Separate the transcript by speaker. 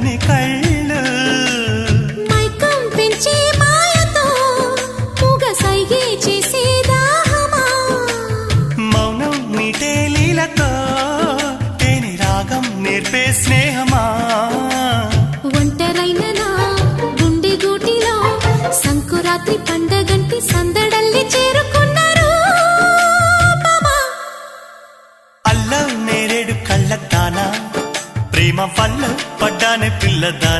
Speaker 1: చల్లని కళ్ళు
Speaker 2: మైకం పెంచే మాయతో మూగ సైగే చేసే దాహమా
Speaker 1: మౌనం మీటే లీలతో తేని రాగం నేర్పే స్నేహమా
Speaker 2: ఒంటరైన నా గుండె గూటిలో సంకురాత్రి పండగంటి సందడల్లి చేరుకున్నారు
Speaker 1: అల్లం నేరేడు కళ్ళ దానా ప్రేమ పళ్ళు పడ్డానే పిల్లదా